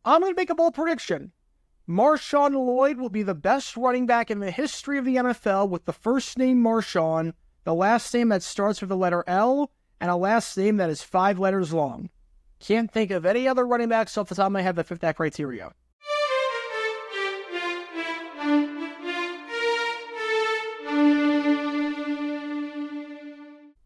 I'm going to make a bold prediction. Marshawn Lloyd will be the best running back in the history of the NFL with the first name Marshon, the last name that starts with the letter L, and a last name that is 5 letters long. Can't think of any other running backs off the top of my head that fit that criteria.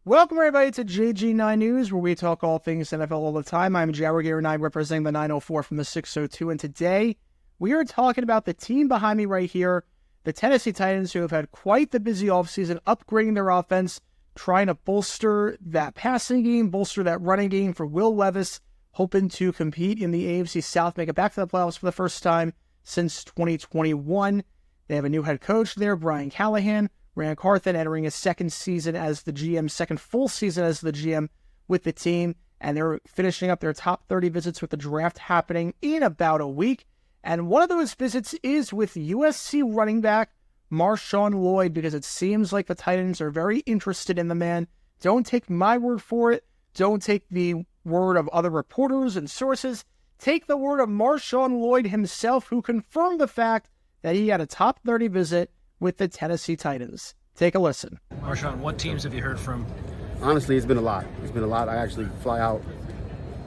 Welcome everybody to JG9 News, where we talk all things NFL all the time. I'm Jarragator9 representing the 904 from the 602, and today we are talking about the team behind me right here, the Tennessee Titans, who have had quite the busy offseason upgrading their offense, trying to bolster that passing game, bolster that running game for Will Levis, hoping to compete in the AFC South, make it back to the playoffs for the first time since 2021. They have a new head coach there, Brian Callahan. Ran Carthen entering his second season as the GM, second full season as the GM with the team, and they're finishing up their top 30 visits with the draft happening in about a week. And one of those visits is with USC running back Marshawn Lloyd, because it seems like the Titans are very interested in the man. Don't take my word for it. Don't take the word of other reporters and sources. Take the word of Marshawn Lloyd himself, who confirmed the fact that he had a top 30 visit with the Tennessee Titans. Take a listen. Marshon, what teams have you heard from? Honestly, it's been a lot. I actually fly out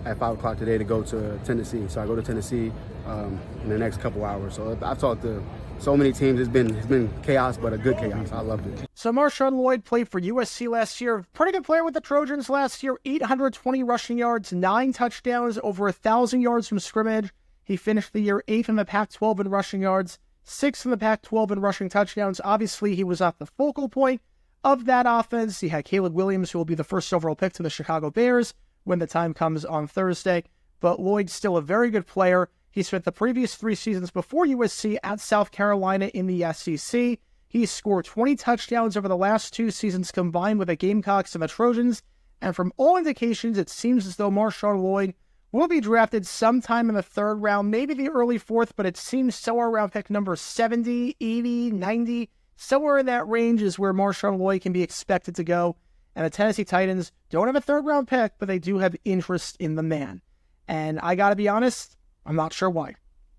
at 5 o'clock today to go to Tennessee. So I go to Tennessee in the next couple hours. So I've talked to so many teams. It's been chaos, but a good chaos. I loved it. So Marshawn Lloyd played for USC last year. Pretty good player with the Trojans last year. 820 rushing yards, 9 touchdowns, over 1,000 yards from scrimmage. He finished the year 8th in the Pac-12 in rushing yards, 6th in the Pac-12 in rushing touchdowns. Obviously, he was not the focal point of that offense. He had Caleb Williams, who will be the first overall pick to the Chicago Bears when the time comes on Thursday. But Lloyd's still a very good player. He spent the previous 3 seasons before USC at South Carolina in the SEC. He scored 20 touchdowns over the last 2 seasons combined with the Gamecocks and the Trojans. And from all indications, it seems as though Marshawn Lloyd will be drafted sometime in the 3rd round, maybe the early 4th, but it seems somewhere around pick number 70, 80, 90. Somewhere in that range is where Marshawn Lloyd can be expected to go. And the Tennessee Titans don't have a 3rd round pick, but they do have interest in the man. And I got to be honest, I'm not sure why.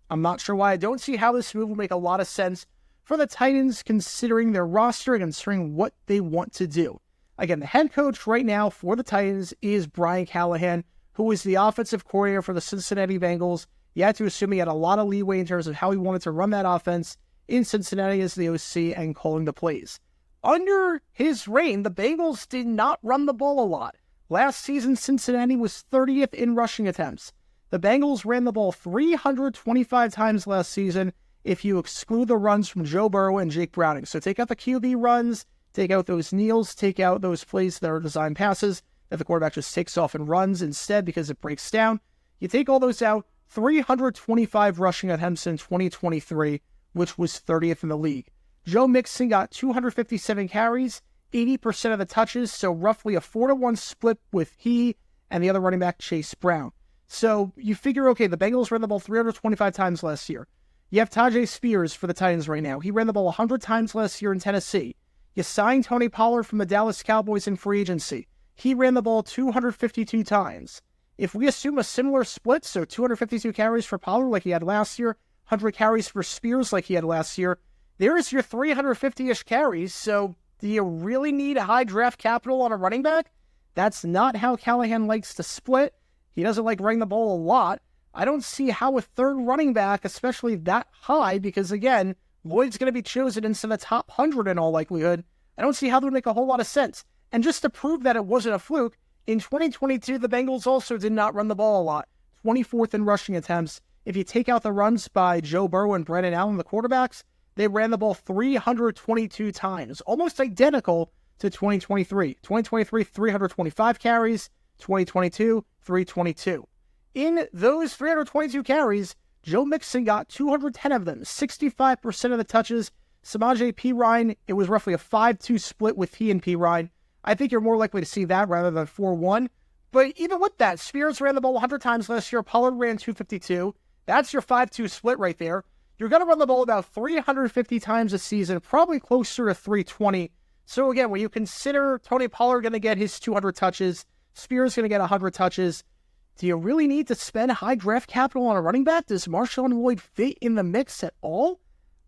I don't see how this move will make a lot of sense for the Titans, considering their roster and considering what they want to do. Again, the head coach right now for the Titans is Brian Callahan, who is the offensive coordinator for the Cincinnati Bengals. You had to assume he had a lot of leeway in terms of how he wanted to run that offense in Cincinnati as the OC and calling the plays. Under his reign, the Bengals did not run the ball a lot. Last season, Cincinnati was 30th in rushing attempts. The Bengals ran the ball 325 times last season if you exclude the runs from Joe Burrow and Jake Browning. So take out the QB runs, take out those kneels, take out those plays that are designed passes that the quarterback just takes off and runs instead because it breaks down. You take all those out, 325 rushing attempts in 2023, which was 30th in the league. Joe Mixon got 257 carries, 80% of the touches, so roughly a 4-to-1 split with he and the other running back, Chase Brown. So you figure, okay, the Bengals ran the ball 325 times last year. You have Tyjae Spears for the Titans right now. He ran the ball 100 times last year in Tennessee. You signed Tony Pollard from the Dallas Cowboys in free agency. He ran the ball 252 times. If we assume a similar split, so 252 carries for Pollard like he had last year, 100 carries for Spears like he had last year, there's your 350-ish carries. So do you really need high draft capital on a running back? That's not how Callahan likes to split. He doesn't like running the ball a lot. I don't see how a 3rd running back, especially that high, because again, Lloyd's going to be chosen into the top 100 in all likelihood. I don't see how that would make a whole lot of sense. And just to prove that it wasn't a fluke, in 2022, the Bengals also did not run the ball a lot. 24th in rushing attempts. If you take out the runs by Joe Burrow and Brandon Allen, the quarterbacks, they ran the ball 322 times, almost identical to 2023. 2023, 325 carries. 2022, 322. In those 322 carries, Joe Mixon got 210 of them, 65% of the touches. Samaje Perine, it was roughly a 5-2 split with he and Perine. I think you're more likely to see that rather than 4-1. But even with that, Spears ran the ball 100 times last year. Pollard ran 252. That's your 5-2 split right there. You're going to run the ball about 350 times a season, probably closer to 320. So again, when you consider Tony Pollard going to get his 200 touches, Spears going to get 100 touches, Do you really need to spend high draft capital on a running back? Does Marshawn Lloyd fit in the mix at all?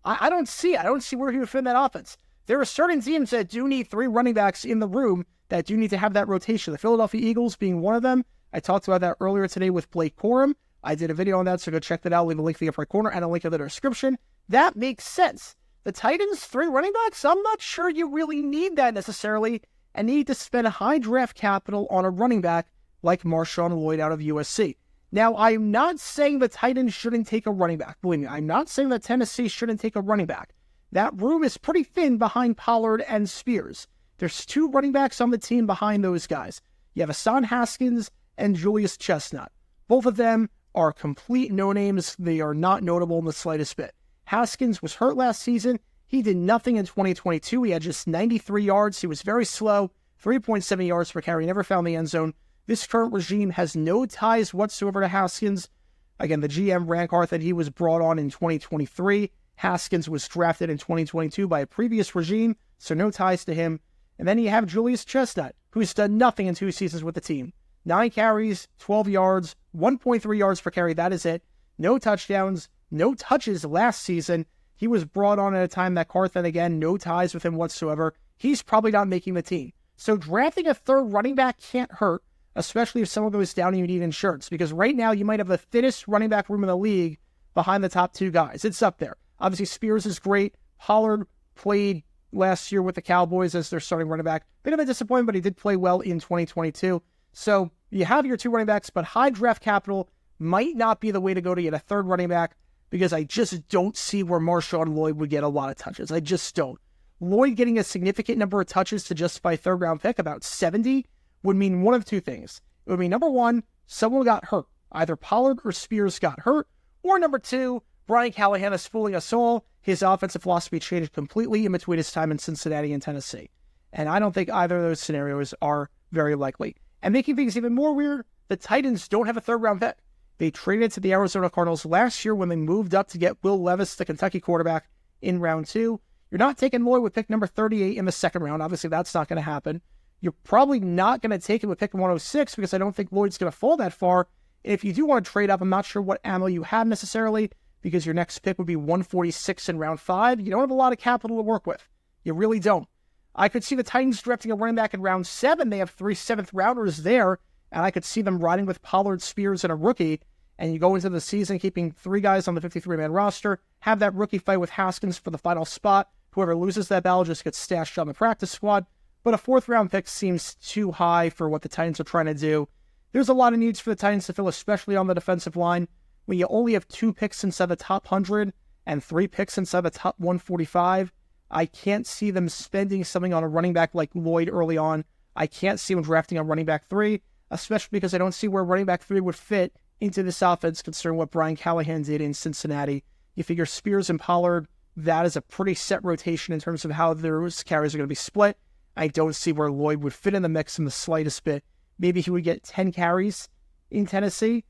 I don't see it. I don't see where he would fit in that offense. There are certain teams that do need 3 running backs in the room that do need to have that rotation. The Philadelphia Eagles being one of them. I talked about that earlier today with Blake Corum. I did a video on that, so go check that out. I'll leave a link in the upper right corner and a link in the description. That makes sense. The Titans, 3 running backs, I'm not sure you really need that necessarily and need to spend high draft capital on a running back like Marshawn Lloyd out of USC. Now, I'm not saying the Titans shouldn't take a running back. Believe me, I'm not saying that Tennessee shouldn't take a running back. That room is pretty thin behind Pollard and Spears. There's 2 running backs on the team behind those guys. You have Hassan Haskins and Julius Chestnut. Both of them are complete no-names. They are not notable in the slightest bit. Haskins was hurt last season. He did nothing in 2022. He had just 93 yards. He was very slow, 3.7 yards per carry. He never found the end zone. This current regime has no ties whatsoever to Haskins. Again, the GM Rankart that he was brought on in 2023. Haskins was drafted in 2022 by a previous regime, so no ties to him. And then you have Julius Chestnut, who's done nothing in 2 seasons with the team. 9 carries, 12 yards, 1.3 yards per carry. That is it. No touchdowns, no touches last season. He was brought on at a time that Carthen, again, no ties with him whatsoever. He's probably not making the team. So drafting a 3rd running back can't hurt, especially if someone goes down and you need insurance, because right now you might have the thinnest running back room in the league behind the top 2 guys. It's up there. Obviously, Spears is great. Pollard played last year with the Cowboys as their starting running back. Bit of a disappointment, but he did play well in 2022. So you have your 2 running backs, but high draft capital might not be the way to go to get a 3rd running back, because I just don't see where Marshawn Lloyd would get a lot of touches. I just don't. Lloyd getting a significant number of touches to justify a 3rd round pick, about 70, would mean one of 2 things. It would mean, number 1, someone got hurt. Either Pollard or Spears got hurt. Or number 2, Brian Callahan is fooling us all. His offensive philosophy changed completely in between his time in Cincinnati and Tennessee. And I don't think either of those scenarios are very likely. And making things even more weird, the Titans don't have a 3rd round pick. They traded to the Arizona Cardinals last year when they moved up to get Will Levis, the Kentucky quarterback, in round 2. You're not taking Lloyd with pick number 38 in the 2nd round. Obviously, that's not going to happen. You're probably not going to take him with pick 106 because I don't think Lloyd's going to fall that far. And if you do want to trade up, I'm not sure what ammo you have necessarily, because your next pick would be 146 in round 5. You don't have a lot of capital to work with. You really don't. I could see the Titans drafting a running back in round 7. They have 3 7th-rounders there, and I could see them riding with Pollard, Spears, and a rookie, and you go into the season keeping 3 guys on the 53-man roster, have that rookie fight with Haskins for the final spot. Whoever loses that battle just gets stashed on the practice squad. But a 4th-round pick seems too high for what the Titans are trying to do. There's a lot of needs for the Titans to fill, especially on the defensive line. When you only have 2 picks inside the top 100 and 3 picks inside the top 145, I can't see them spending something on a running back like Lloyd early on. I can't see them drafting a running back 3, especially because I don't see where running back 3 would fit into this offense, considering what Brian Callahan did in Cincinnati. You figure Spears and Pollard, that is a pretty set rotation in terms of how those carries are going to be split. I don't see where Lloyd would fit in the mix in the slightest bit. Maybe he would get 10 carries in Tennessee.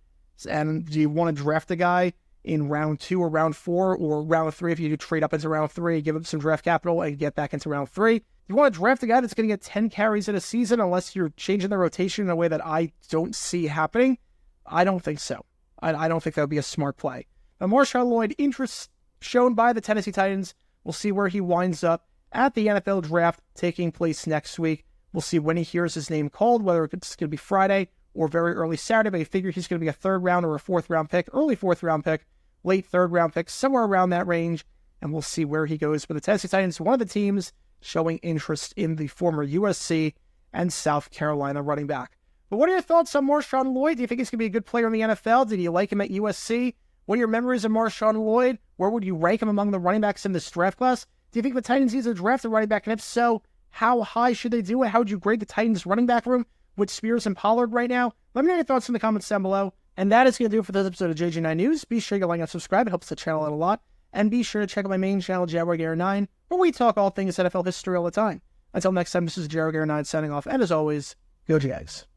And do you want to draft a guy in round 2 or round 4 or round 3 if you do trade up into round 3, give up some draft capital and get back into round 3? You want to draft a guy that's going to get 10 carries in a season unless you're changing the rotation in a way that I don't see happening? I don't think so. I don't think that would be a smart play. Now, Marshawn Lloyd, interest shown by the Tennessee Titans. We'll see where he winds up at the NFL draft taking place next week. We'll see when he hears his name called, whether it's going to be Friday or very early Saturday, but I figure he's going to be a 3rd round or a 4th round pick, early 4th round pick, late 3rd round pick, somewhere around that range, and we'll see where he goes. But the Tennessee Titans, one of the teams showing interest in the former USC and South Carolina running back. But what are your thoughts on Marshawn Lloyd? Do you think he's going to be a good player in the NFL? Did you like him at USC? What are your memories of Marshawn Lloyd? Where would you rank him among the running backs in this draft class? Do you think the Titans need to draft a running back? And if so, how high should they do it? How would you grade the Titans running back room with Spears and Pollard right now? Let me know your thoughts in the comments down below. And that is going to do it for this episode of JG9 News. Be sure you like and subscribe. It helps the channel out a lot. And be sure to check out my main channel, Jaguar9, where we talk all things NFL history all the time. Until next time, this is Jaguar9 signing off. And as always, go Jags.